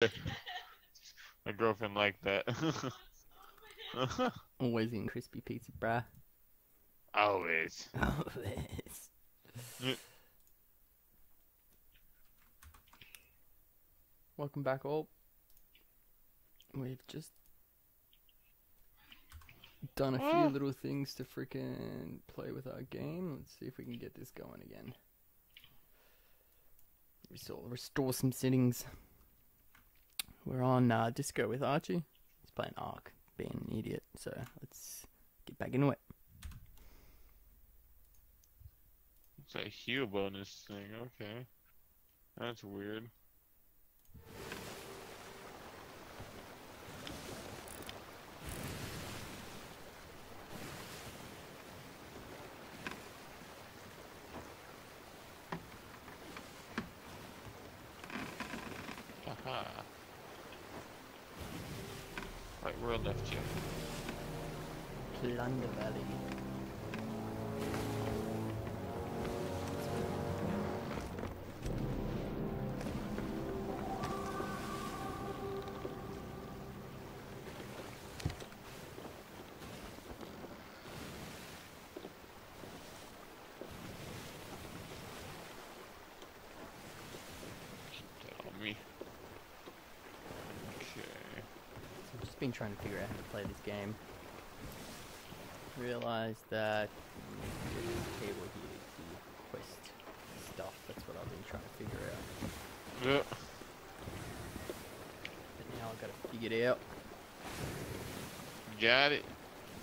My girlfriend liked that. Always in crispy pizza, bruh. Always. Always. Welcome back, all. We've just done a few little things to freaking play with our game. Let's see if we can get this going again. Restore some settings. We're on Disco with Archie. He's playing Ark, being an idiot. So let's get back into it. It's a heal bonus thing. Okay, that's weird. Haha. Right, where I left you. Plunder Valley. Been trying to figure out how to play this game. Realized that this table here is the quest stuff. That's what I've been trying to figure out. Yep. But now I've got to figure it out. Got it.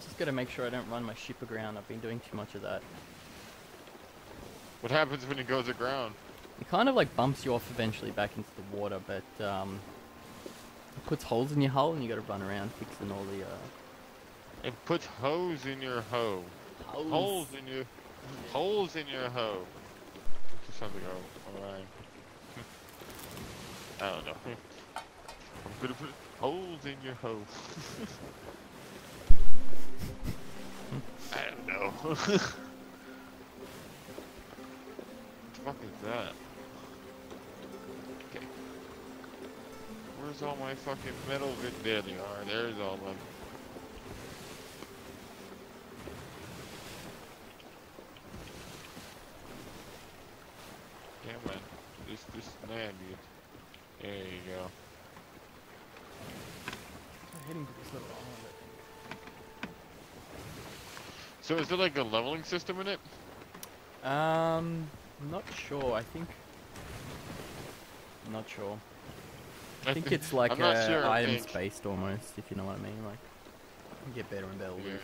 Just got to make sure I don't run my ship aground. I've been doing too much of that. What happens when it goes aground? It kind of like bumps you off eventually back into the water, but it puts holes in your hull and you gotta run around fixing all the It puts holes in your hoe. Holes in your hoe. Just sounds like a rhyme. I don't know. I'm gonna put holes in your hoe. I don't know. What the fuck is that? Okay. Where's all my fucking metal there they are. There's all of them. Damn man. This land, dude. There you go. I'm heading to this little island. So is there like a leveling system in it? Not sure. I'm not sure. I think it's like items based almost, if you know what I mean. Like, you get better and better loot.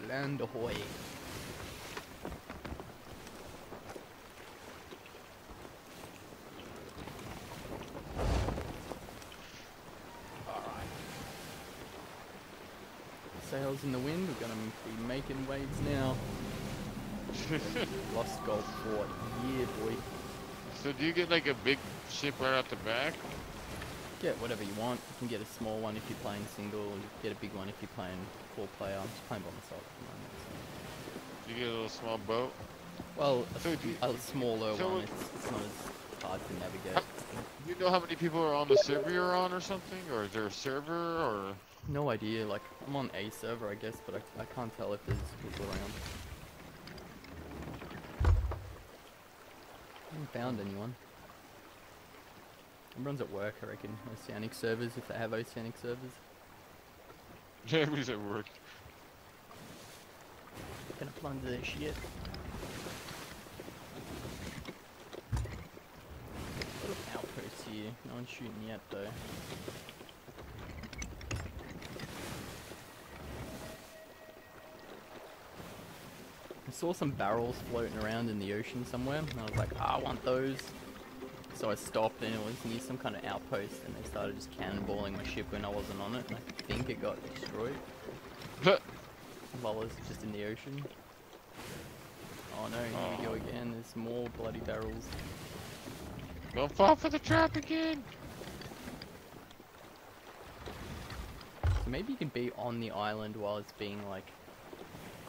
Land ahoy. Sails in the wind, we're gonna be making waves now. Lost Gold Fort, yeah boy. So do you get like a big ship right out the back? Get whatever you want. You can get a small one if you're playing single, or you get a big one if you're playing 4-player. I'm just playing by myself at the moment. So. You get a little small boat? Well, a smaller one, it's not as hard to navigate. Do you know how many people are on the server you're on or something? Or is there a server or...? No idea, like, I'm on a server I guess, but I can't tell if there's people around. I haven't found anyone. Everyone's at work, I reckon. Oceanic servers, if they have Oceanic servers. Yeah, everybody's at work. Gonna plunder their shit. Little outposts here. No one's shooting yet though. I saw some barrels floating around in the ocean somewhere, and I was like, I want those. So I stopped, and it was near some kind of outpost, and they started just cannonballing my ship when I wasn't on it, and I think it got destroyed. While I was just in the ocean. Oh no, here we go again, there's more bloody barrels. Don't fall for the trap again! So maybe you can be on the island while it's being like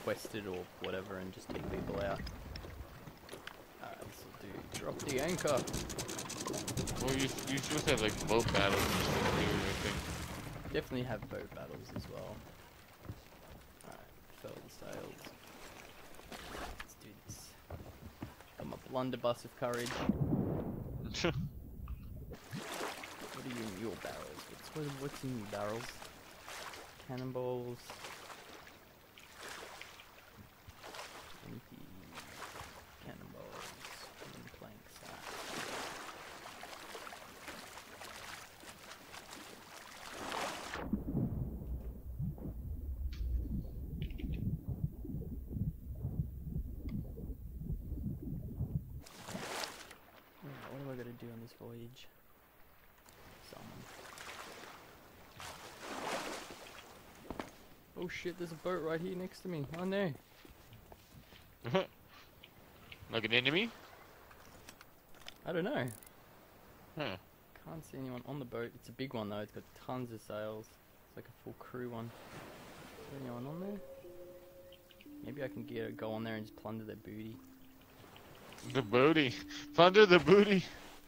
quested or whatever and just take people out. Alright, this will do. Drop the anchor. Well, you're supposed to have like boat battles and stuff too, I think. Definitely have boat battles as well. Alright, fell the sails. Let's do this. Got my blunderbuss of courage. What are you in your barrels? What's in your barrels? Cannonballs. Empty cannonballs. And planks. What do I gotta do on this voyage? Oh shit, there's a boat right here next to me. Oh no. Like an enemy? I don't know. Huh. Can't see anyone on the boat. It's a big one though. It's got tons of sails. It's like a full crew one. Is there anyone on there? Maybe I can go on there and just plunder their booty. The booty. Plunder the booty.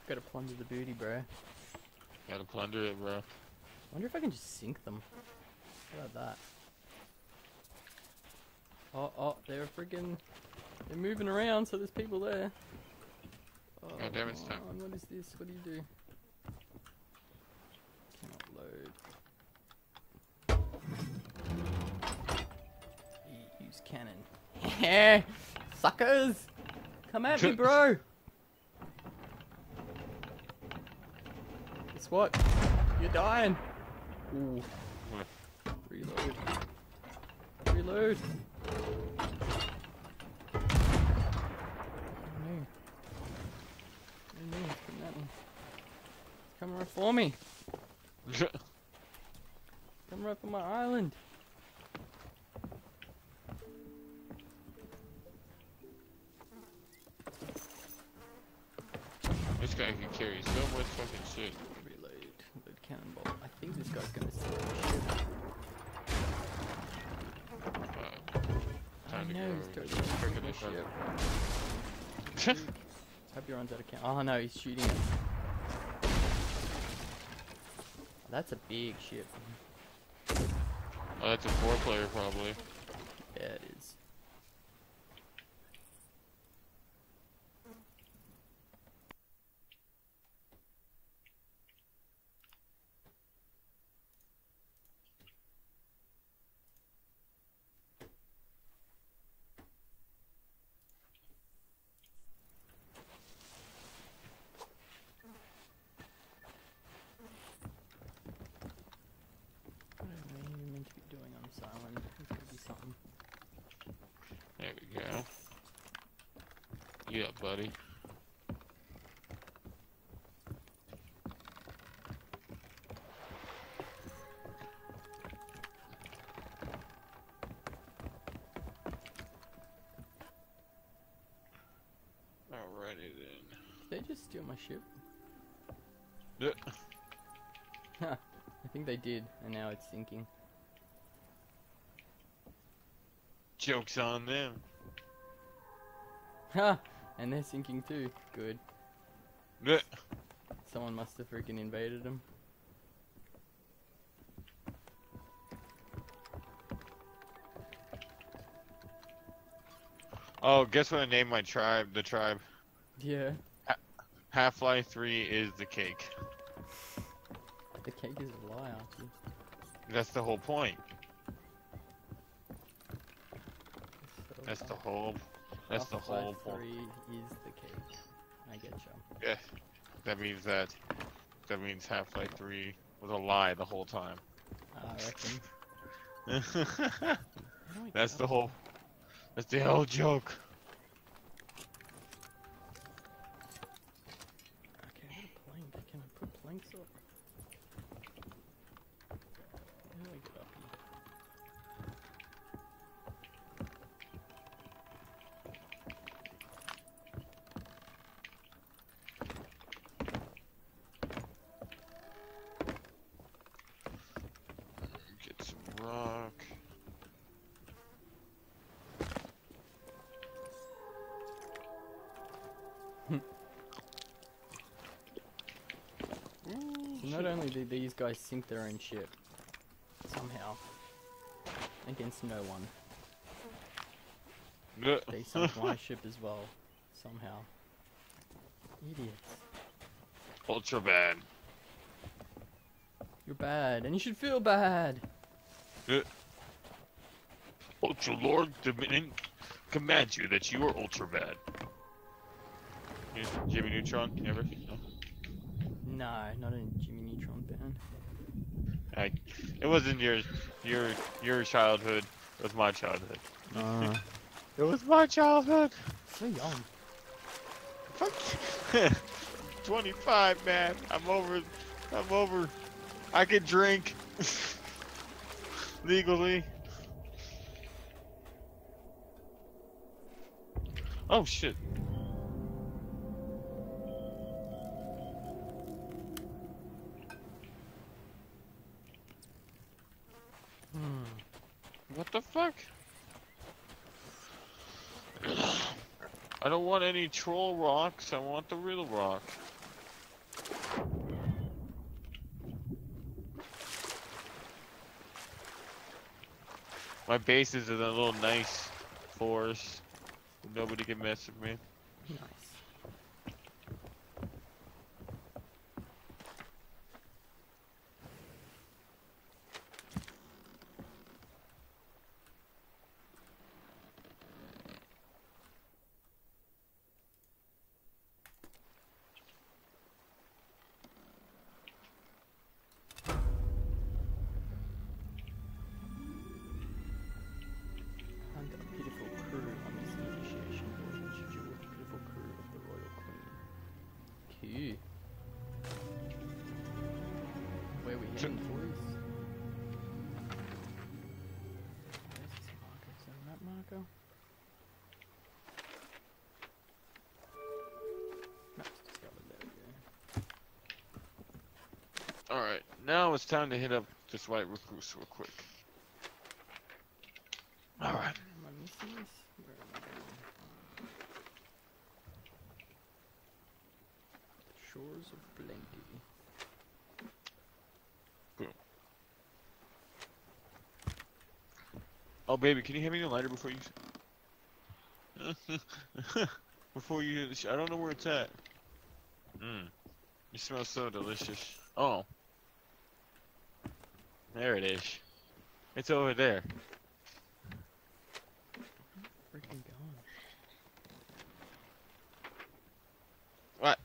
Gotta plunder the booty, bro. Gotta plunder it, bro. Wonder if I can just sink them. How about that? Oh, they're moving around, so there's people there. Oh, God damn it, it's time. What is this? What do you do? Cannot load. Use cannon. Suckers! Come at me, bro! Guess what? You're dying. Ooh. Reload. Reload. Come right for me. Come right for my island. This guy can carry so much fucking shit. Reload. Load cannonball. I think this guy's gonna steal the ship. Time to no, go. he's totally stealing the ship. Hope he runs out of cannons. Oh no, he's shooting it. That's a big ship. Oh, that's a 4-player probably. Yeah, it is. There we go. Yeah, buddy. Alrighty then. Did they just steal my ship? Yeah. Huh. I think they did, and now it's sinking. Joke's on them. Ha! And they're sinking too. Good. Yeah. Someone must have freaking invaded them. Oh, guess what I named my tribe? The tribe. Yeah. Half-Life 3 is the cake. The cake is a lie, Archie. That's the whole point. So That's the whole. That's the whole point. 3 is the cake. I get you. Yeah. That means Half-Life 3 was a lie the whole time. I reckon. That's the whole. That's the whole joke. Okay, I got a plank. Can I put planks up? How do I get up Get rock. So not only did these guys sink their own ship, somehow, against no one, they sunk my ship as well, somehow. Idiots. Ultra bad. You're bad, and you should feel bad. Ultra Lord Dominion commands you that you are ultra bad. Jimmy Neutron, you ever? No? No, not a Jimmy Neutron band. It wasn't your childhood. It was my childhood. It was my childhood. So young. Fuck. 25, man. I'm over. I can drink legally. Oh shit. What the fuck? I don't want any troll rocks, I want the real rock. My base is in a little nice forest. Nobody can mess with me. Nice. Where we heading, boys? Where's this marker? Is that a map marker? Maps discovered, there we go. Alright, now it's time to hit up this white recluse real quick. Alright. Am I missing this? Where am I going? Shores of Blanky. Oh baby, can you hand me the lighter before you... before you... I don't know where it's at. It smells so delicious. Oh. There it is. It's over there. Freaking going. What?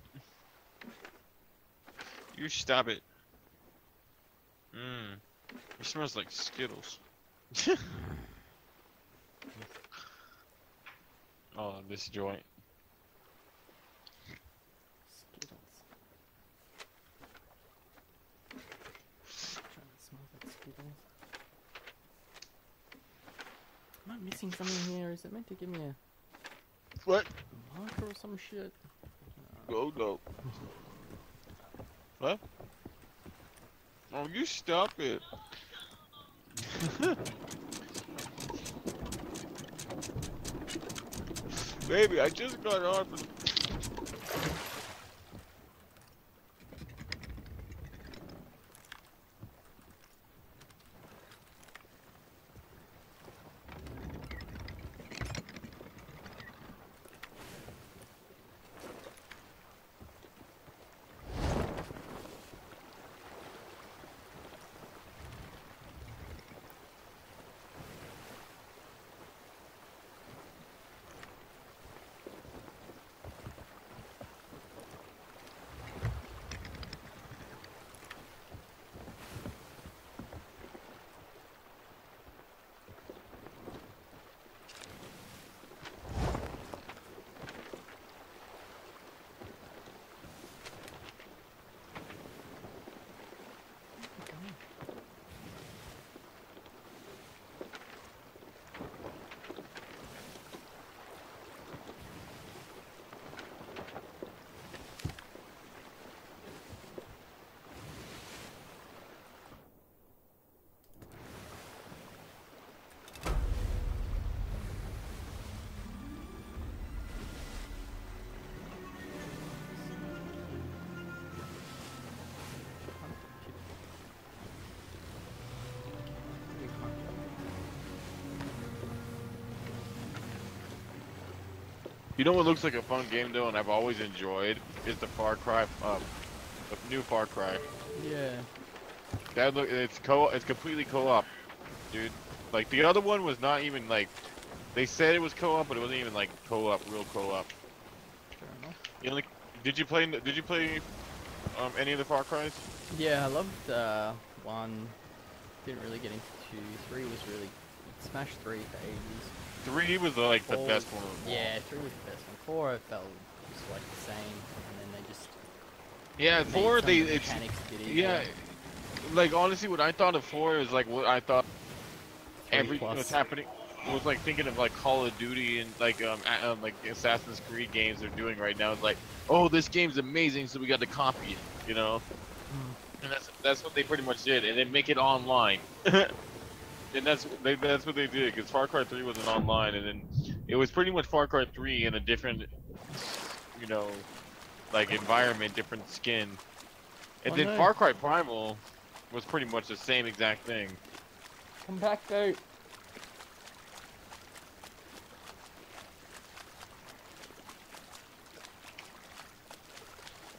You stop it. It smells like Skittles. Oh, this joint. Skittles. Trying to smell that Skittles. Am I missing something here? Is it meant to give me a What? marker or some shit? Oh no. What? Oh, you stop it. Baby, I just got off. You know what looks like a fun game though, and I've always enjoyed is the Far Cry, the new Far Cry. Yeah. That look, it's completely co-op, dude. Like the other one was not even like, they said it was co-op, but it wasn't even like co-op, real co-op. Fair enough. You know, like, did you play any of the Far Cries? Yeah, I loved 1. Didn't really get into 2. 3 was really smashed 3 for ages. 3 was like the 4 best one of them all. Yeah, 3 was the best one. 4 I felt was like the same, and then they just Yeah, made 4 some of the mechanics a bit easier. yeah, like honestly, what I thought of 4 is like what I thought what's happening was like thinking of like Call of Duty and like Assassin's Creed games they're doing right now. It's like, oh, this game's amazing, so we got to copy it, you know. And that's what they pretty much did, and then make it online. And that's what they did, because Far Cry 3 wasn't online, and then it was pretty much Far Cry 3 in a different, you know, like environment, different skin. And then Far Cry Primal was pretty much the same exact thing. Come back, goat.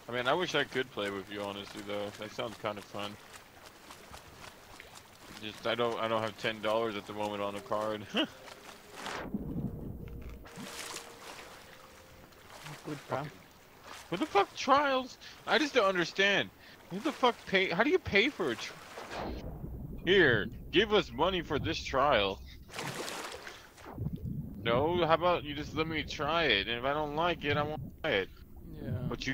I mean, I wish I could play with you, honestly, though. That sounds kind of fun. Just I don't have $10 at the moment on a card. Good, bro. What the fuck trials? I just don't understand. Who the fuck pay? How do you pay for a Here, give us money for this trial. No, how about you just let me try it, and if I don't like it, I won't try it. Yeah. But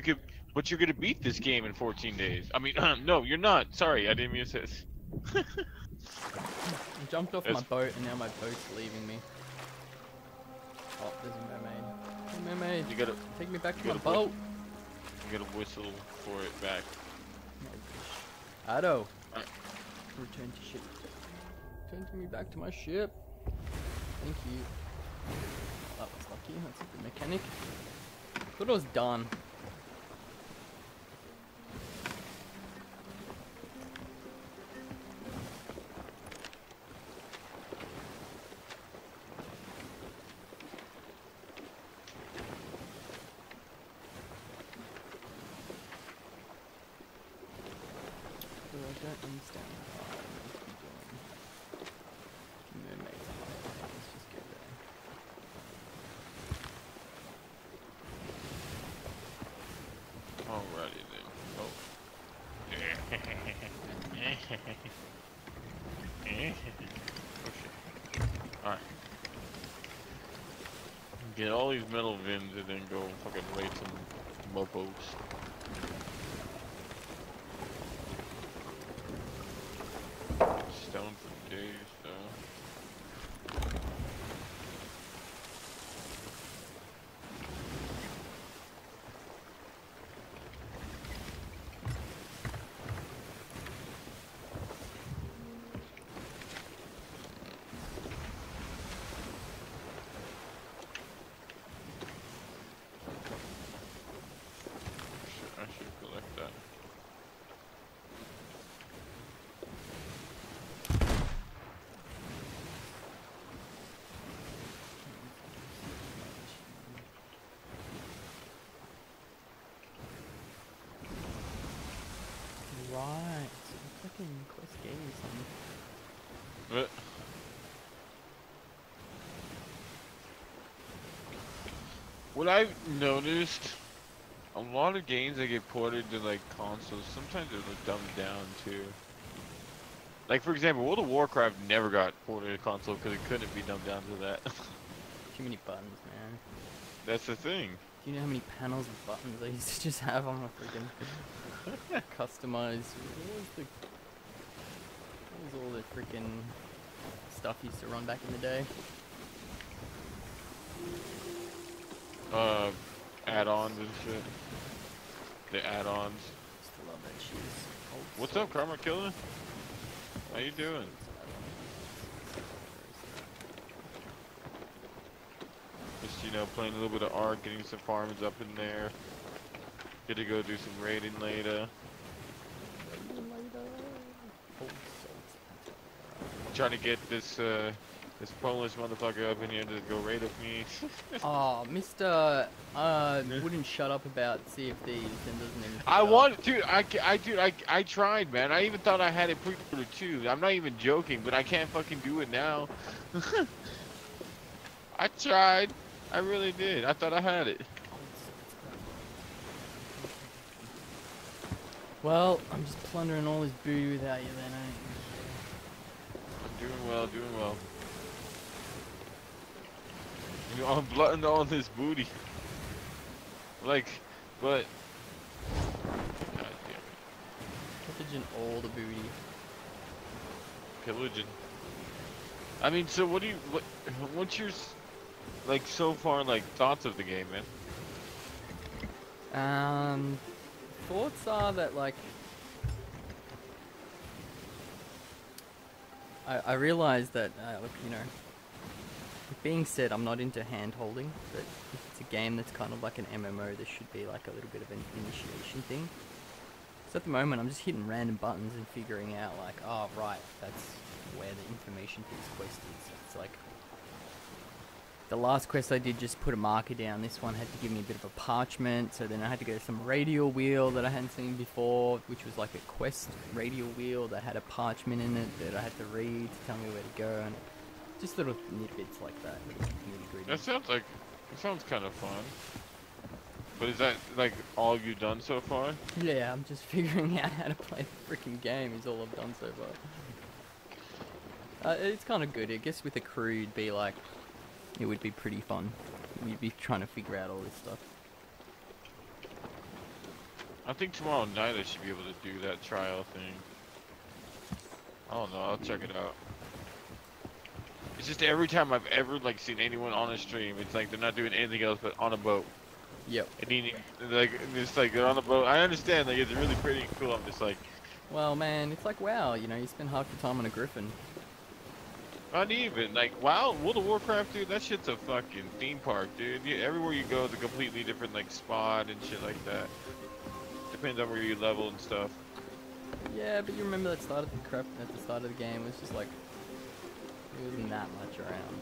you're gonna beat this game in 14 days. I mean, no, you're not. Sorry, I didn't mean to say this. I jumped off my boat and now my boat's leaving me. Oh, there's a mermaid. Hey, mermaid. You gotta take me back to my boat. You gotta whistle for it back. Ado. Return to ship. Return me back to my ship. Thank you. That was lucky. That's a good mechanic. Thought it was done. I don't understand what I need to be doing. Mermaids are high. Let's just go there. Alrighty then. Oh. Alright. Get all these metal vins and then go fucking raid some mopos. Stone for days, though. I should collect that. Right. So fucking Quest gave me something. What? What I've noticed, a lot of games that get ported to like consoles, sometimes they're like dumbed down too. Like for example, World of Warcraft never got ported to console because it couldn't be dumbed down to that. Too many buttons, man. That's the thing. Do you know how many panels of buttons I used to just have on my freaking customized? What was all the freaking stuff used to run back in the day? Add-ons and shit. The add-ons. Still love that cheese. What's up, Karma Killer? How you doing? Just, you know, playing a little bit of Ark, getting some farms up in there. Get to go do some raiding later. Trying to get this this Polish motherfucker up in here to go raid with me. Oh, Mr. Wouldn't shut up about CFDs and doesn't even. I tried, man. I even thought I had it pre-ordered too. I'm not even joking, but I can't fucking do it now. I tried. I really did. I thought I had it. Well, I'm just plundering all this booty without you then, ain't I'm doing well, doing well. You know, I'm glutting all this booty. Like, but... God damn it. Pillaging all the booty. Pillaging. I mean, so what do you... What's your... Like, so far, like, thoughts of the game, man? Thoughts are that, like... I realize that, look, you know... Being said, I'm not into hand-holding, but if it's a game that's kind of like an MMO, there should be like a little bit of an initiation thing. So at the moment, I'm just hitting random buttons and figuring out like, oh right, that's where the information for this quest is. It's like, the last quest I did just put a marker down, this one had to give me a bit of a parchment, so then I had to go to some radial wheel that I hadn't seen before, which was like a quest radial wheel that had a parchment in it that I had to read to tell me where to go, and just little nitbits like that. That sounds kind of fun. But is that like all you've done so far? Yeah, I'm just figuring out how to play the freaking game is all I've done so far. It's kind of good. I guess with a crew, it'd be like, it would be pretty fun. You'd be trying to figure out all this stuff. I think tomorrow night I should be able to do that trial thing. I don't know. I'll check it out. It's just every time I've ever like seen anyone on a stream, it's like they're not doing anything else but on a boat. Yep. And like it's like they're on a boat. I understand, like it's really pretty and cool. I'm just like, well, man, it's like WoW. You know, you spend half your time on a griffin. Not even like WoW, World of Warcraft, dude. That shit's a fucking theme park, dude. Everywhere you go is a completely different like spot and shit like that. Depends on where you level and stuff. Yeah, but you remember that start of the crap at the start of the game was just like. There wasn't that much around.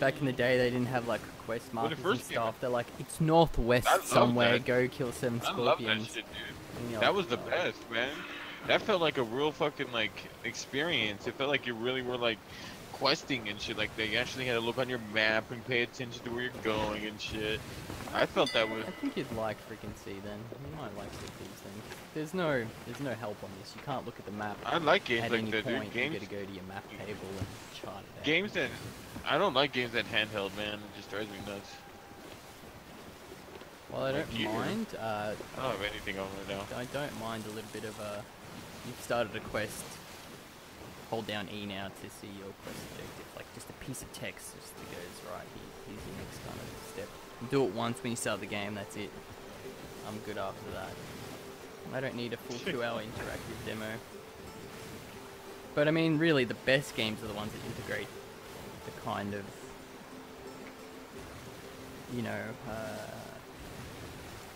Back in the day, they didn't have like quest markers and stuff. They're like, it's northwest somewhere. Go kill 7 scorpions. I love that shit, dude. That was the best, man. That felt like a real fucking like experience. It felt like you really were like questing and shit. Like they actually had to look on your map and pay attention to where you're going and shit. I felt that was. I think you'd like freaking C then. You might like these things. There's no help on this. You can't look at the map. I like games at like any that, point. dude. Games. You gotta go to your map table and chart it out. Games that I don't like games that handheld, man. It just drives me nuts. Well, I don't mind. I don't have anything on right now. I don't mind a little bit of you've started a quest. Hold down E now to see your quest objective. Like just a piece of text just that goes right. Here's your next kind of step. Do it once when you start the game. That's it. I'm good after that. I don't need a full 2-hour interactive demo. But I mean, really, the best games are the ones that integrate the kind of, you know,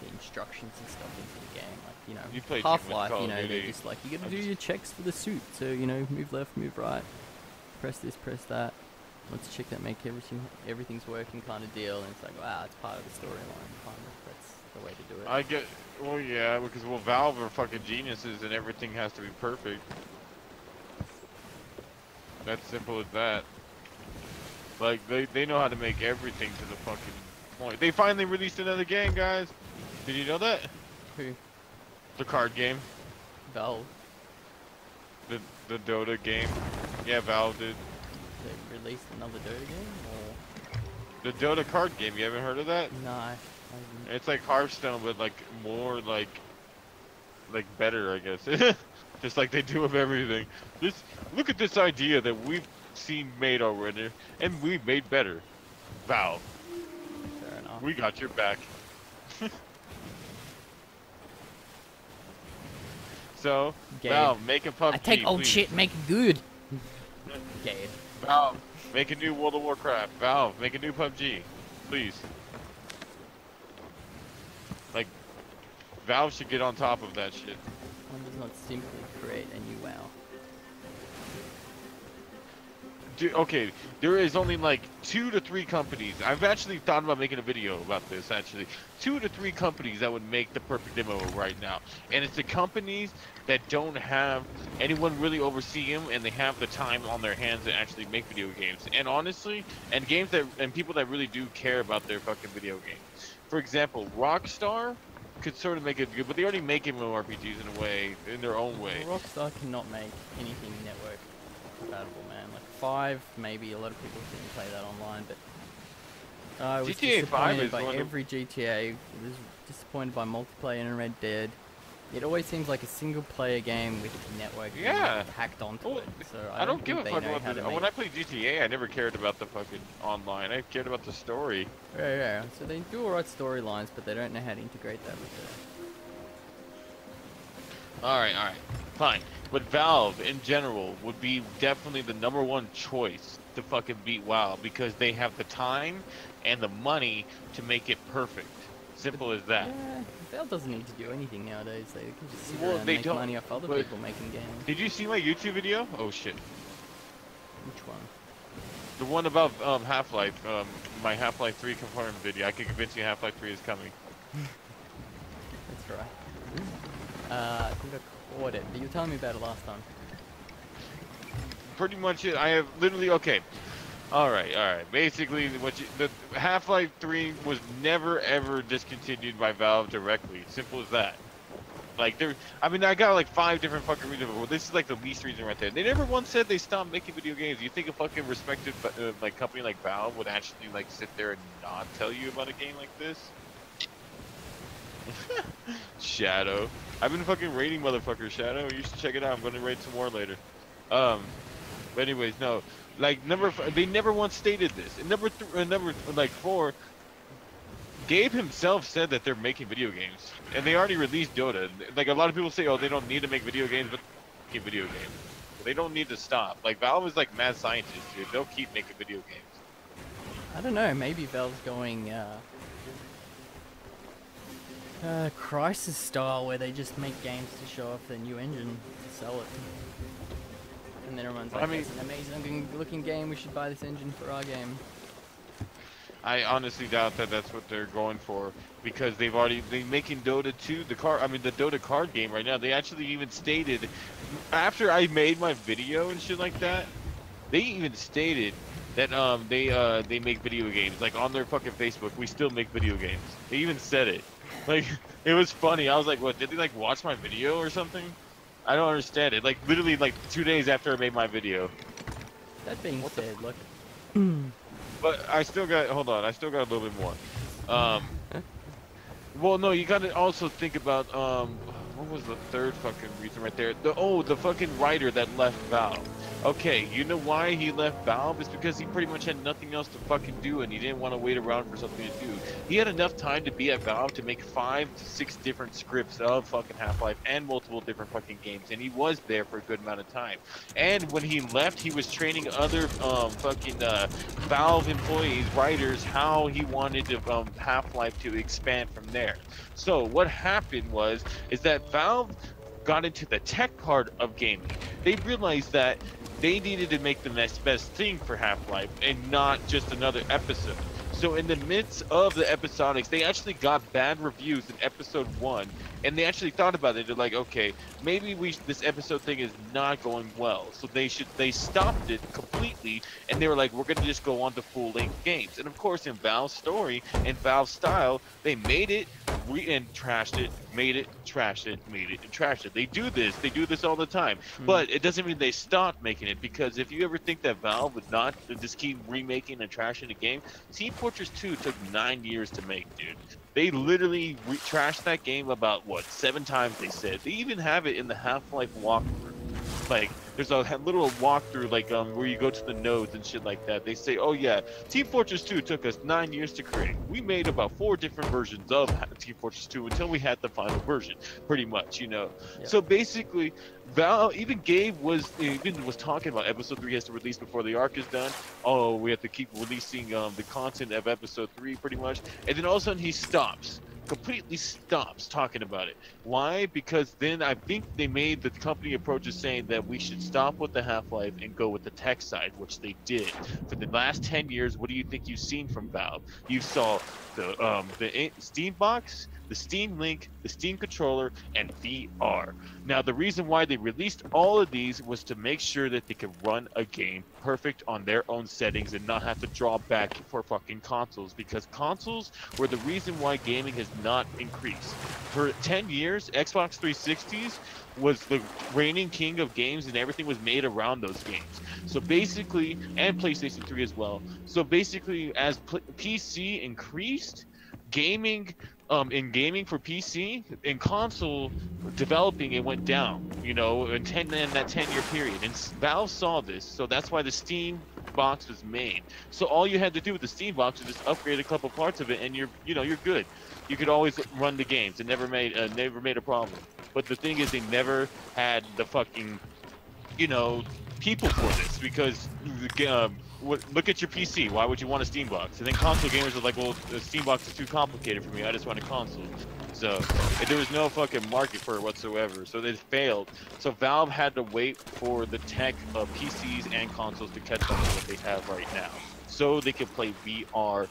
the instructions and stuff into the game. Like, you know, Half-Life, you know, they're just like, you gotta do your checks for the suit. So, you know, move left, move right, press this, press that. Let's check that, make everything's working kind of deal. And it's like, wow, it's part of the storyline, kind of. That's the way to do it. I get, well, yeah, because, well, Valve are fucking geniuses and everything has to be perfect. That's simple as that. Like, they know how to make everything to the fucking point. They finally released another game, guys. Did you know that? Who? The card game. Valve. The Dota game. Yeah, Valve did. They released another Dota game, or? The Dota card game. You haven't heard of that? No, I haven't. It's like Hearthstone, but like more like better, I guess. Just like they do with everything. Look at this idea that we've seen made already, and we've made better. Valve. Fair enough. We got your back. So, Gabe. Valve, make a PUBG, I take old please. shit, make it good. Gabe. Valve, make a new World of Warcraft. Valve, make a new PUBG, please. Like, Valve should get on top of that shit. One does not simply create a new WoW. okay, there is only like 2 to 3 companies. I've actually thought about making a video about this, actually. 2 to 3 companies that would make the perfect demo right now. And it's the companies that don't have anyone really oversee them, and they have the time on their hands to actually make video games. And honestly, and games that, and people that really do care about their fucking video games. For example, Rockstar could sort of make it good, but they already make MMORPGs in a way, in their own way. Rockstar cannot make anything network compatible, man. Like 5, maybe a lot of people didn't play that online, but I was GTA 5 is by one every GTA. I was disappointed by multiplayer in Red Dead. It always seems like a single player game with network hacked onto it. So I don't give a fuck about the, when I played GTA, I never cared about the fucking online. I cared about the story. Yeah. So they do alright storylines, but they don't know how to integrate that with the... Alright, fine. But Valve, in general, would be definitely the #1 choice to fucking beat WoW, because they have the time and the money to make it perfect. Simple as that. Yeah, Valve doesn't need to do anything nowadays. They can just sit around and make money off other people making games. Did you see my YouTube video? Oh shit. Which one? The one about Half-Life, my Half-Life 3 confirmed video. I can convince you Half-Life 3 is coming. That's right. I think I caught it, but you were telling me about it last time. Pretty much it. I have literally, okay. Alright. Basically, the Half-Life 3 was never ever discontinued by Valve directly. Simple as that. Like, I mean, I got like 5 different fucking reasons, but this is like the least reason right there. They never once said they stopped making video games. You think a fucking respected like company like Valve would actually like sit there and not tell you about a game like this? Shadow. I've been fucking rating motherfucker Shadow. You should check it out. I'm gonna rate some more later. But anyways, no. Like they never once stated this. And number 4, Gabe himself said that they're making video games, and they already released Dota. Like a lot of people say, oh, they don't need to make video games, but they make video games. They don't need to stop. Like Valve is like mad scientists, dude. They'll keep making video games. I don't know. Maybe Valve's going Crisis style, where they just make games to show off their new engine to sell it. And then everyone's like, it's an amazing looking game, we should buy this engine for our game. I honestly doubt that that's what they're going for, because they're making Dota 2, the Dota card game right now. They actually even stated, after I made my video and shit like that, they even stated that they make video games. Like on their fucking Facebook, we still make video games. They even said it. Like, it was funny. I was like, what, did they like watch my video or something? I don't understand it. Like literally like 2 days after I made my video. That being said, look. But I still got, hold on, I still got a little bit more. Well, no, you gotta also think about, what was the third fucking reason right there? The fucking writer that left Valve. Okay, you know why he left Valve? It's because he pretty much had nothing else to fucking do, and he didn't want to wait around for something to do. He had enough time to be at Valve to make 5 to 6 different scripts of fucking Half-Life and multiple different fucking games, and he was there for a good amount of time. And when he left, he was training other Valve employees, writers, how he wanted to, Half-Life to expand from there. So what happened is that Valve got into the tech part of gaming. They realized that they needed to make the next best thing for Half-Life and not just another episode. So in the midst of the episodics, they actually got bad reviews in episode 1, and they actually thought about it. They're like, okay, maybe this episode thing is not going well, so they stopped it completely, and they were like, we're gonna just go on to full-length games. And of course, in Valve's story and Valve's style, they made it and trashed it, made it, trashed it, made it, and trashed it. They do this all the time. But it doesn't mean they stopped making it, because if you ever think that Valve would not just keep remaking and trashing a game, Team Fortress 2 took 9 years to make, dude. They literally trashed that game about, what, 7 times, they said. They even have it in the Half-Life walkthrough. Like, there's a little walkthrough, like, where you go to the nodes and shit like that. They say, oh yeah, Team Fortress 2 took us 9 years to create. We made about 4 different versions of Team Fortress 2 until we had the final version, pretty much, you know. Yep. So basically, Valve, even Gabe was talking about episode 3 has to release before the arc is done. Oh, we have to keep releasing the content of episode 3, pretty much. And then all of a sudden he stops. completely stops talking about it. Why? Because then I think they made the company approach is saying that we should stop with the Half-Life and go with the tech side, which they did. For the last 10 years, what do you think you've seen from Valve? You saw the Steam box, the Steam Link, the Steam controller, and VR. Now, the reason why they released all of these was to make sure that they could run a game perfect on their own settings and not have to draw back for fucking consoles, because consoles were the reason why gaming has not increased. For 10 years, Xbox 360s was the reigning king of games, and everything was made around those games. So basically, and PlayStation 3 as well. So basically, as PC increased, gaming in gaming for PC and console developing, it went down, you know, in that 10-year period. And Valve saw this, so that's why the Steam box was made. So all you had to do with the Steam box was just upgrade a couple parts of it, and you're good. You could always run the games. It never made a problem. But the thing is, they never had the fucking, you know, people for this, because look at your PC. Why would you want a Steam box? And then console gamers are like, well, the Steam box is too complicated for me. I just want a console. So there was no fucking market for it whatsoever. So they failed. So Valve had to wait for the tech of PCs and consoles to catch up to what they have right now, so they could play VR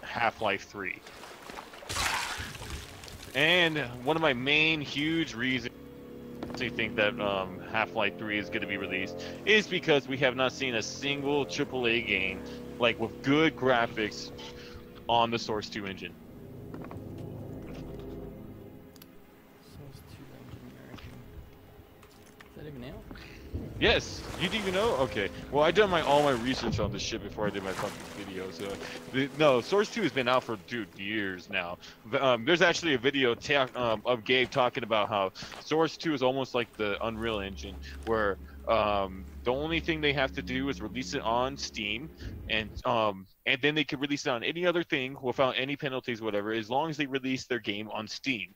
Half-Life 3. And one of my main huge reasons I think that Half-Life 3 is going to be released is because we have not seen a single AAA game like with good graphics on the Source 2 engine. Source 2 engine. Is that even out? Yes, you didn't even know? Okay. Well, I done all my research on this shit before I did my fucking video. So, no, Source 2 has been out for years now. There's actually a video of Gabe talking about how Source 2 is almost like the Unreal Engine, where the only thing they have to do is release it on Steam, and then they could release it on any other thing without any penalties, whatever, as long as they release their game on Steam.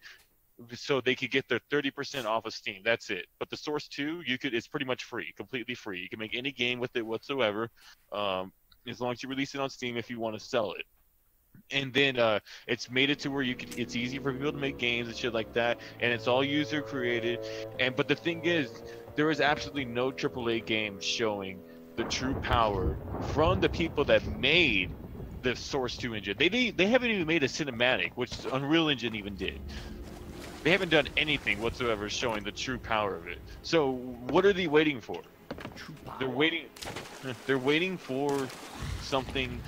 So they could get their 30% off of Steam. That's it. But the Source 2, it's pretty much free, completely free. You can make any game with it whatsoever, as long as you release it on Steam if you want to sell it. And then it's made it to where it's easy for people to make games and shit like that, and it's all user created. But the thing is, there is absolutely no AAA game showing the true power from the people that made the Source 2 engine. They haven't even made a cinematic, which Unreal Engine even did. They haven't done anything whatsoever showing the true power of it. So what are they waiting for? They're waiting for something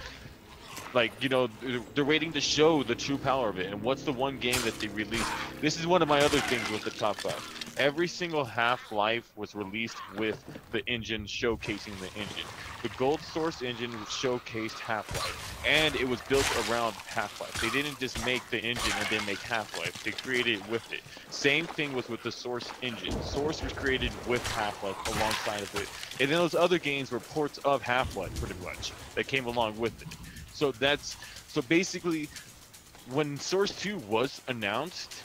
like, you know, they're waiting to show the true power of it. And what's the one game that they released? This is one of my other things with the top 5. Every single Half-Life was released with the engine showcasing the engine. The Gold Source engine showcased Half-Life, and it was built around Half-Life. They didn't just make the engine and then make Half-Life. They created it with it. Same thing was with the Source engine. Source was created with Half-Life alongside of it. And then those other games were ports of Half-Life, pretty much, that came along with it. So basically, when Source 2 was announced,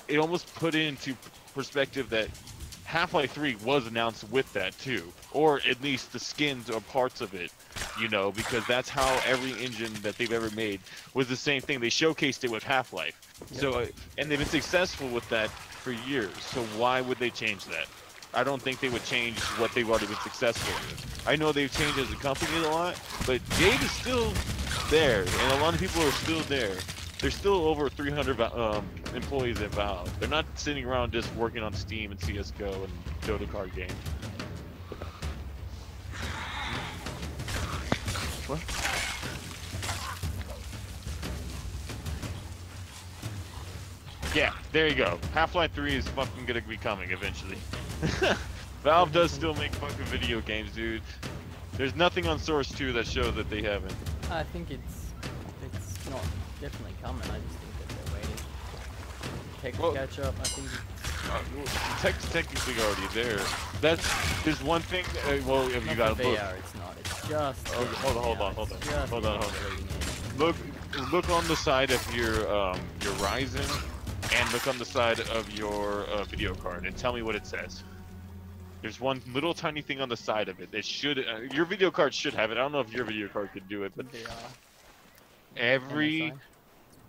it almost put it into perspective that Half-Life 3 was announced with that too, or at least the skins or parts of it, you know, because that's how every engine that they've ever made was the same thing. They showcased it with Half-Life. Yep. So, and they've been successful with that for years. So why would they change that? I don't think they would change what they've already been successful with. I know they've changed as a company a lot, but Gabe is still there, and a lot of people are still there. There's still over 300 employees at Valve. They're not sitting around just working on Steam and CSGO and Dota card games. What? Yeah, there you go. Half-Life 3 is fucking gonna be coming eventually. Valve does still make fucking video games, dude. There's nothing on Source 2 that shows that they haven't. I think it's not definitely coming. I just think that they're waiting. Tech to catch up. I think tech's technically already there. There's one thing. Well, if you got to look. VR, it's not. It's just. Oh, hold on. Look on the side of your Ryzen, and look on the side of your video card, and tell me what it says. There's one little tiny thing on the side of it. It should. Your video card should have it. I don't know if your video card could do it, but VR. every. MSI?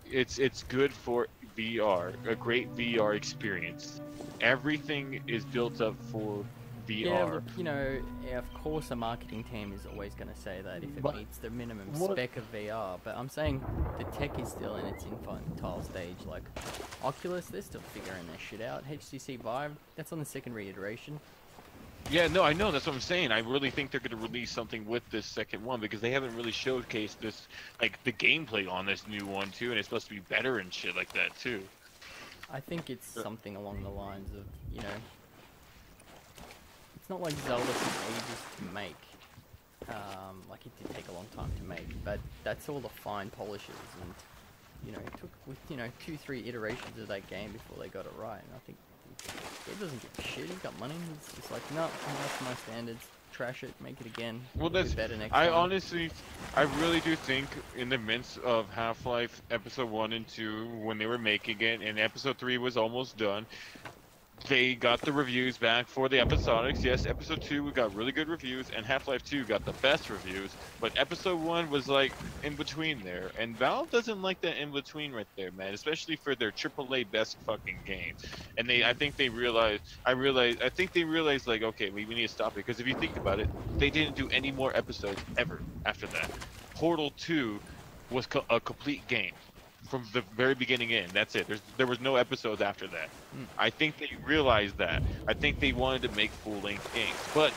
It's good for VR, a great VR experience. Everything is built up for VR. Yeah, look, you know, of course a marketing team is always going to say that if it meets the minimum spec of VR, but I'm saying the tech is still in its infantile stage. Like, Oculus, they're still figuring their shit out. HTC Vive, that's on the second reiteration. Yeah, no, I know, that's what I'm saying. I really think they're going to release something with this second one, because they haven't really showcased this, like, the gameplay on this new one, too, and it's supposed to be better and shit like that, too. I think it's something along the lines of, you know, it's not like Zelda took ages to make. Like, it did take a long time to make, but that's all the fine polishes, and, you know, it took, with, you know, 2-3 iterations of that game before they got it right, and I think it doesn't give a shit. He's got money. He's just like, no, that's my standards. Trash it, make it again. Well, that's better next I time. honestly, I really do think in the midst of Half-Life Episode 1 and 2, when they were making it, and Episode 3 was almost done, they got the reviews back for the episodics. Yes, Episode 2 got really good reviews, and Half-Life 2 got the best reviews, but Episode 1 was like in between there, and Valve doesn't like that in between right there, man, especially for their AAA best fucking game. And I think they realized, like, okay, we need to stop it, because if you think about it, they didn't do any more episodes ever after that. Portal 2 was a complete game. From the very beginning in, that's it. There was no episodes after that. I think they realized that. I think they wanted to make full-length games, but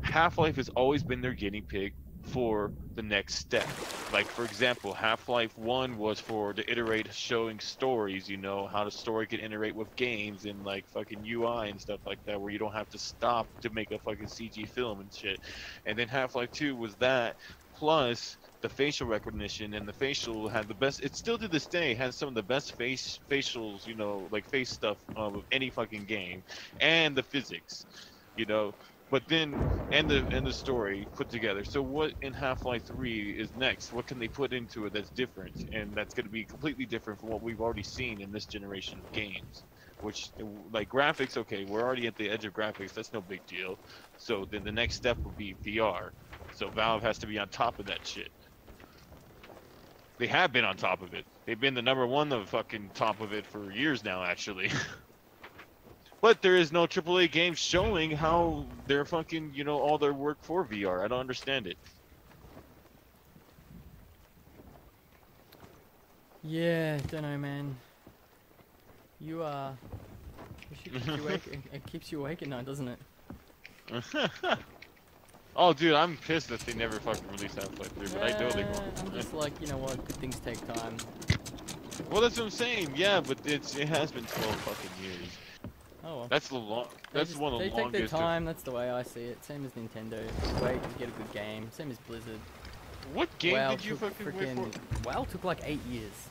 Half-Life has always been their guinea pig for the next step. Like, for example, Half-Life 1 was for the iterate showing stories, you know, how the story can iterate with games and like fucking UI and stuff like that, where you don't have to stop to make a fucking CG film and shit. And then Half-Life 2 was that, plus the facial recognition, and the facial had the best, it still to this day has some of the best facials, you know, like face stuff of any fucking game, and the physics, you know, but then, and the story put together. So what in Half-Life 3 is next? What can they put into it that's different, and that's going to be completely different from what we've already seen in this generation of games? Which, like, graphics, okay, we're already at the edge of graphics, that's no big deal. So then the next step would be VR. So Valve has to be on top of that shit. They have been on top of it. They've been the #1 of fucking top of it for years now, actually. But there is no AAA game showing how they're fucking, you know, all their work for VR. I don't understand it. Yeah, don't know, man. You it keeps you awake at night, doesn't it? Oh, dude, I'm pissed that they never fucking released Half-Life 3, but I know they won't. I'm just like, you know what, good things take time. Well, that's what I'm saying, yeah, but it has been 12 fucking years. Oh well. That's one of the longest. They take their time, that's the way I see it. Same as Nintendo. Wait to get a good game. Same as Blizzard. What game WoW did you fucking wait for? WoW took like 8 years.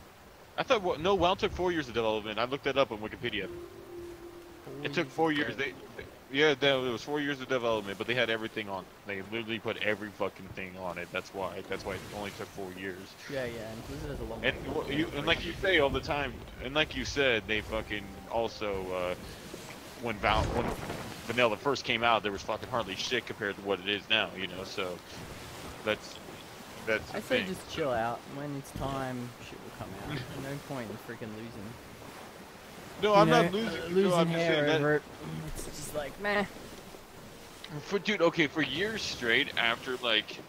I thought, no, WoW took 4 years of development. I looked that up on Wikipedia. It took 4 years. Yeah, it was 4 years of development, but they had everything on. They literally put every fucking thing on it. That's why it only took 4 years. Yeah, and Blizzard has a long. And like you say all the time, and like you said, they fucking also when Vanilla first came out, there was fucking hardly shit compared to what it is now, you know. So that's. I say just chill out. When it's time, shit will come out. No point in freaking losing. No, I'm not losing. Losing hair over it. It's just like, meh. Dude, okay, for years straight after like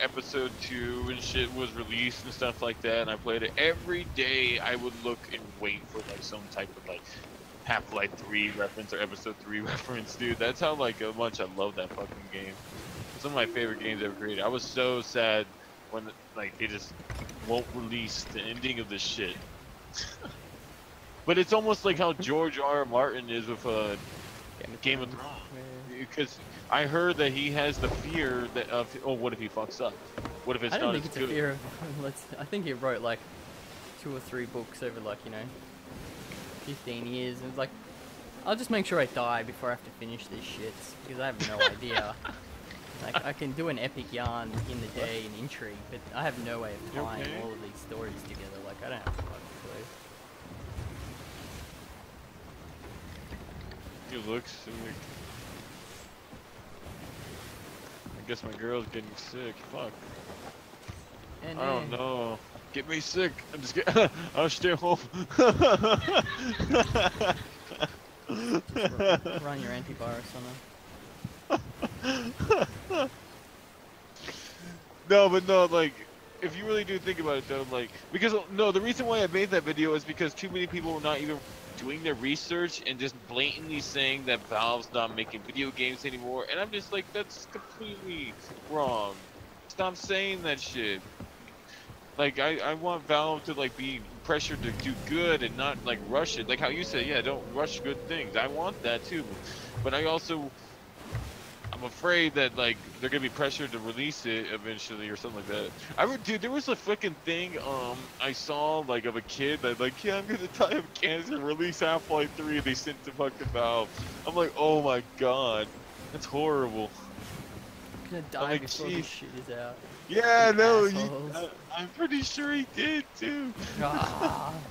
episode 2 and shit was released and stuff like that, and I played it every day. I would look and wait for like some type of like Half-Life 3 reference or episode 3 reference, dude. That's how like much I love that fucking game. It's one of my favorite games ever created. I was so sad when like they just won't release the ending of this shit. But it's almost like how George R. Martin is with Game of Thrones, because I heard that he has the fear that what if he fucks up? What if it's not as good? I don't think it's a fear of. I think he wrote like 2 or 3 books over like 15 years, and it's like, I'll just make sure I die before I have to finish this shit, because I have no idea. Like, I can do an epic yarn in the day and intrigue, but I have no way of tying all of these stories together. Like, I don't have a fucking clue. He looks like... I guess my girl's getting sick. Fuck. And I don't know. Get me sick. I'm just kidding. I'll stay home. Just run your antivirus on them. No, but no, like, if you really do think about it, though, like, because, no, the reason why I made that video is because too many people were not even doing their research and just blatantly saying that Valve's not making video games anymore, and I'm just like, that's completely wrong. Stop saying that shit. Like, I want Valve to, like, be pressured to do good and not, like, rush it. Like how you said, yeah, don't rush good things. I want that, too. But I'm afraid that, like, they're gonna be pressured to release it eventually or something like that. Dude, there was a freaking thing, I saw, like, of a kid that, like, yeah, I'm gonna die of cancer, release Half-Life 3, and they sent to fucking Valve. I'm like, oh my god. That's horrible. I'm gonna die before this shit is out. Yeah, no, I'm pretty sure he did too.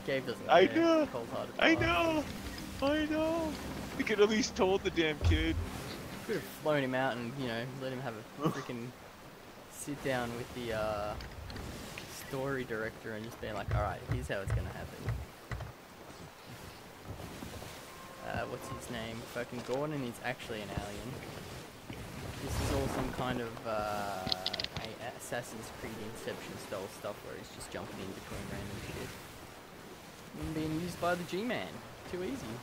Gabe doesn't I care. know. Cold-hearted I bastard. know. We could at least told the damn kid. Could have flown him out and, you know, let him have a freaking sit down with the story director and just being like, alright, here's how it's gonna happen. What's his name? Fucking Gordon is actually an alien. This is all some kind of Assassin's Creed Inception style stuff where he's just jumping in between random shit. And being used by the G-Man. Too easy.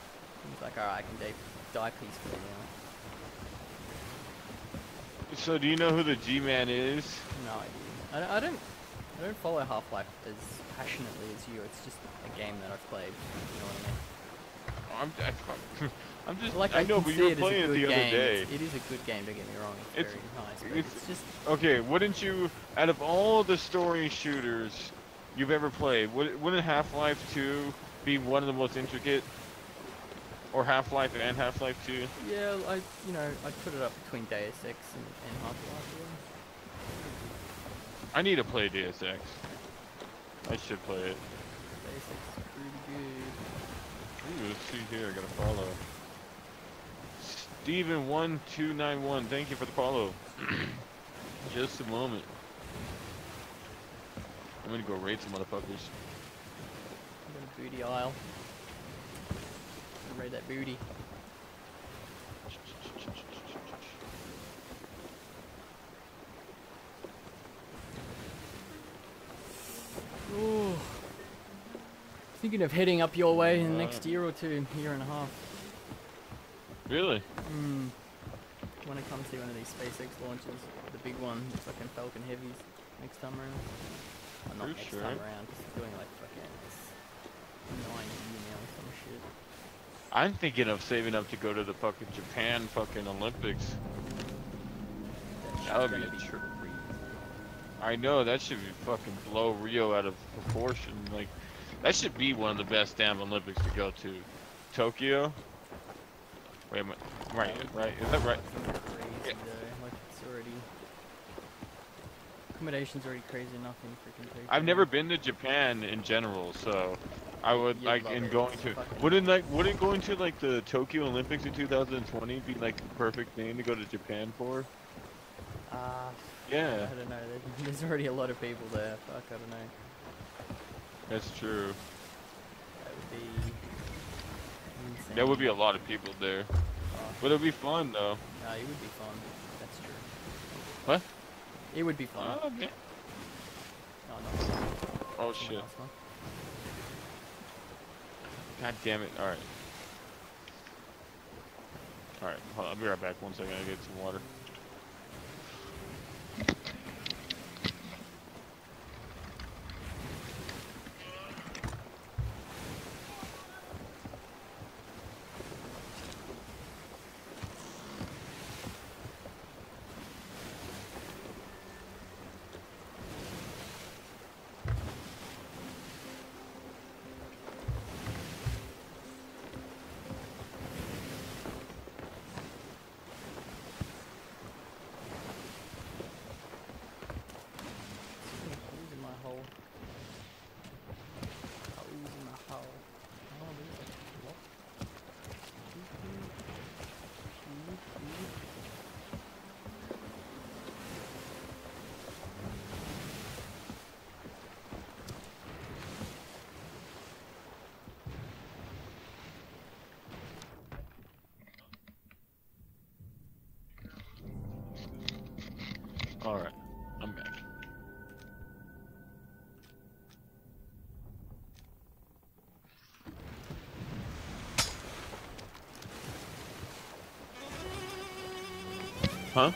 He's like, alright, I can die peacefully now. So do you know who the G-Man is? No idea. I don't follow Half-Life as passionately as you. It's just a game that I've played. You know what I mean? I'm just like, I know, but you were playing it the other day. It is a good game, don't get me wrong. It's very nice, but it's just... Okay, wouldn't you, out of all the story shooters you've ever played, wouldn't Half-Life 2 be one of the most intricate? Or Half-Life and Half-Life 2? Yeah, I'd put it up between Deus Ex and Half-Life. I need to play Deus Ex. I should play it. Deus Ex is pretty good. Ooh, let's see here, I gotta follow. Steven1291, thank you for the follow. Just a moment. I'm gonna go raid some motherfuckers. I'm gonna booty aisle. Raid that booty. Ooh. Thinking of heading up your way in the next year or two, year and a half. Really? Want to come see one of these SpaceX launches, the big one, the fucking Falcon Heavies, next time around. Well, not next time around, just doing like fucking 9 now or some shit. I'm thinking of saving up to go to the fucking Japan fucking Olympics. That would be true. I know, that should be fucking blow Rio out of proportion. Like, that should be one of the best damn Olympics to go to. Tokyo? Wait a minute. Right, is that right? Crazy though. Like, it's already... Accommodation's already crazy enough in freaking Tokyo. I've never been to Japan in general, so... I would like in going to wouldn't going to like the Tokyo Olympics in 2020 be like the perfect thing to go to Japan for? Yeah. I don't know. There's already a lot of people there. Fuck, I don't know. That's true. That would be insane. There would be a lot of people there. But it would be fun though. It would be fun. That's true. What? It would be fun. Oh, okay. No, oh shit. God damn it. Alright. Alright, hold on, I'll be right back. 1 second, I get some water. Alright, I'm back. Huh?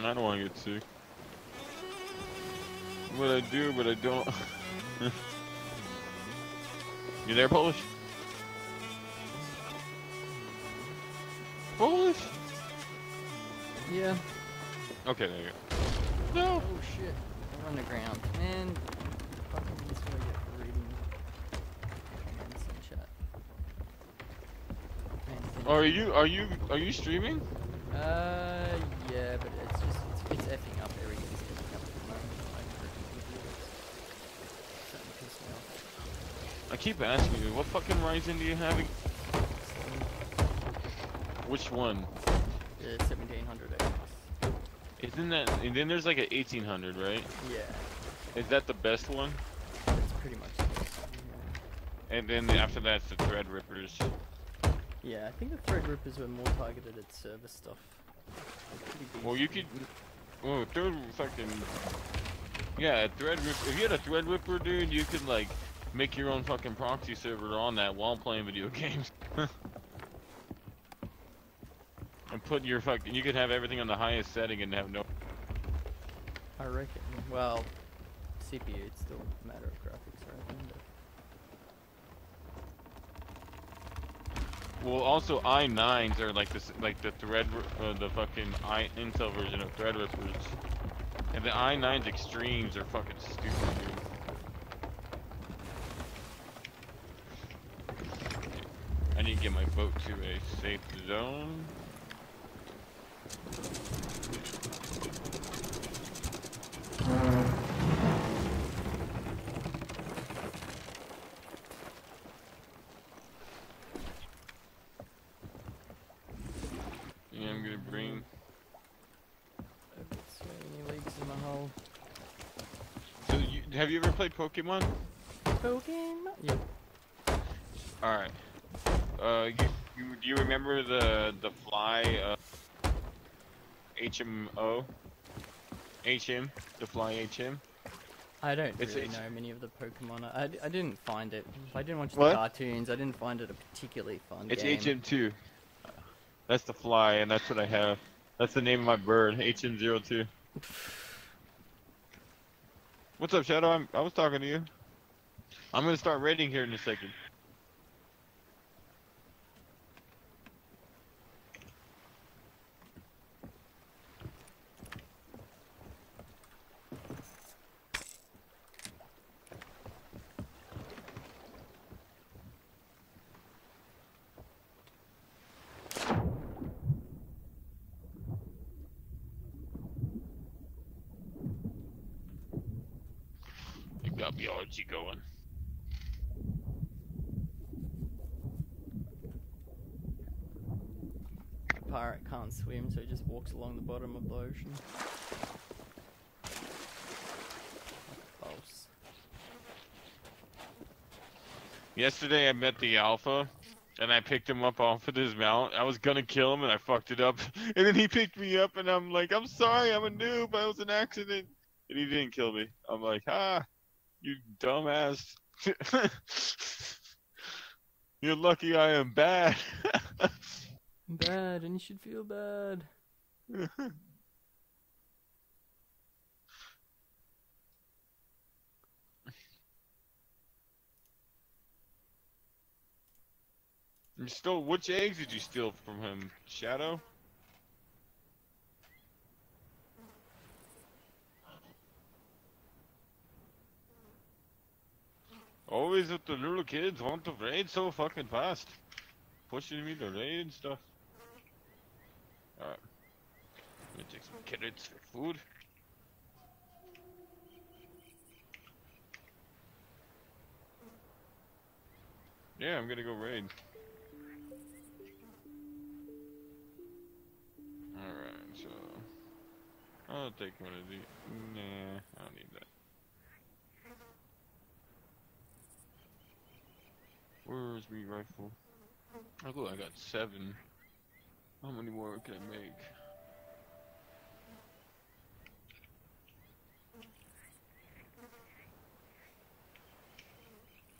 I don't want to get sick. But I do, but I don't. You there, Polish? Polish? Yeah. Okay, there you go. No! Oh shit. I'm on the ground. Man, fucking this way I get reading comments in chat. Man, Are you streaming? Yeah, but it's just, it's effing up. Everything's effing up at the moment. Like, freaking idiots. Starting to piss me off. I keep asking you, what fucking Ryzen do you have? Which one? The 1700X. Isn't that, and then there's like an 1800, right? Yeah. Is that the best one? That's pretty much the best one, yeah. And then after that's the Threadrippers. Yeah, I think the Threadrippers were more targeted at service stuff. Well, you could. Oh, yeah, Threadripper. If you had a Threadripper, dude, you could like make your own fucking proxy server on that while playing video games. And put your fucking. You could have everything on the highest setting and have no. I reckon. Well, CPU, it's still a matter of graphics, I reckon. Well, also i9s are like this, like the the fucking Intel version of Threadrippers, and the i9's extremes are fucking stupid, dude. I need to get my boat to a safe zone. Yeah, I'm gonna bring. I've got so many leaks in my hole. So, have you ever played Pokemon? Pokemon? Yep. All right. Do you remember the fly HMO? HM? The fly HM? I don't really know many of the Pokemon. I didn't find it. I didn't watch the What? cartoons. I didn't find it a particularly fun It's game. HM2. That's the fly, and that's what I have. That's the name of my bird, HM02. What's up, Shadow? I was talking to you. I'm gonna start raiding here in a second. You got me RG going. The pirate can't swim, so he just walks along the bottom of the ocean. False. Yesterday I met the alpha, and I picked him up off of his mount. I was gonna kill him, and I fucked it up. And then he picked me up, and I'm like, I'm sorry, I'm a noob, it was an accident. And he didn't kill me. I'm like, ah, you dumbass. You're lucky I am bad. Bad, and you should feel bad. You stole, which eggs did you steal from him, Shadow? Always with the little kids want to raid so fucking fast. Pushing me to raid and stuff. Alright. I'm gonna take some carrots for food. Yeah, I'm gonna go raid. Alright, so I'll take one of these. Nah, I don't need that. Where's my rifle? Oh, look, I got 7. How many more can I make?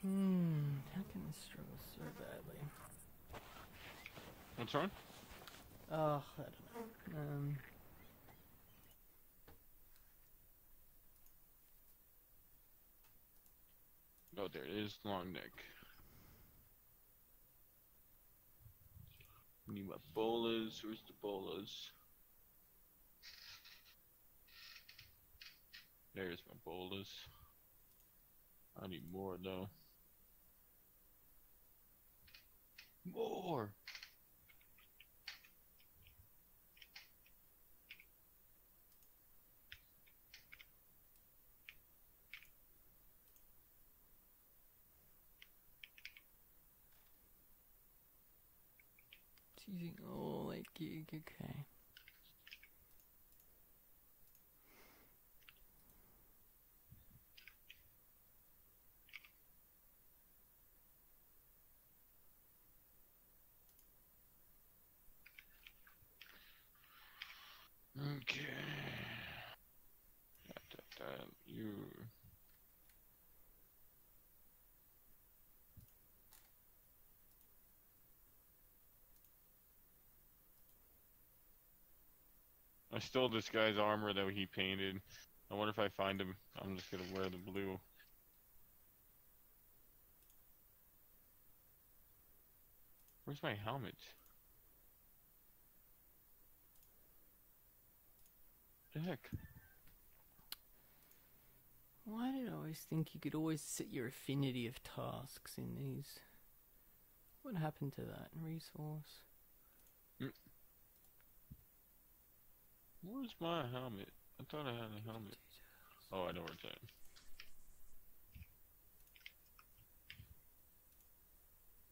How can I struggle so badly? What's wrong? Oh, I don't know. Oh, there it is, long neck. Need my bolas. Where's the bolas? There's my bolas. I need more though. More! It's using all 8 gig, okay. Okay. You. I stole this guy's armor that he painted. I wonder if I find him, I'm just gonna wear the blue. Where's my helmet? What the heck? Why did I always think you could always set your affinity of tasks in these? What happened to that resource? Where's my helmet? I thought I had a helmet. Oh, I know where it's at.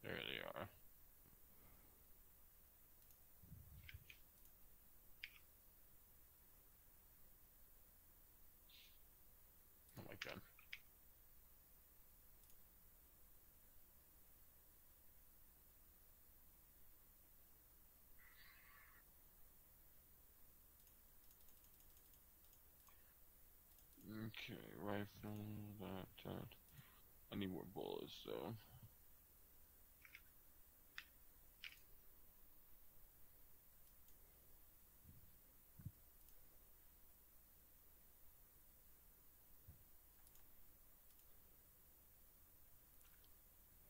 There they are. Oh my god. Okay, rifle, that. I need more bullets, though.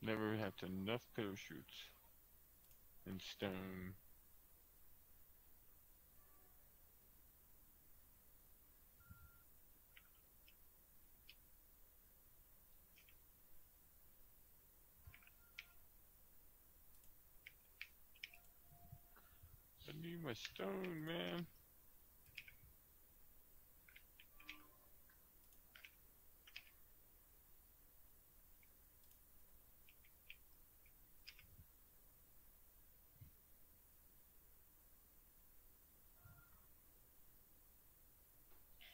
Never had enough parachutes. And stone. I need my stone, man.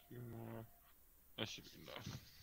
Few more. That should be enough.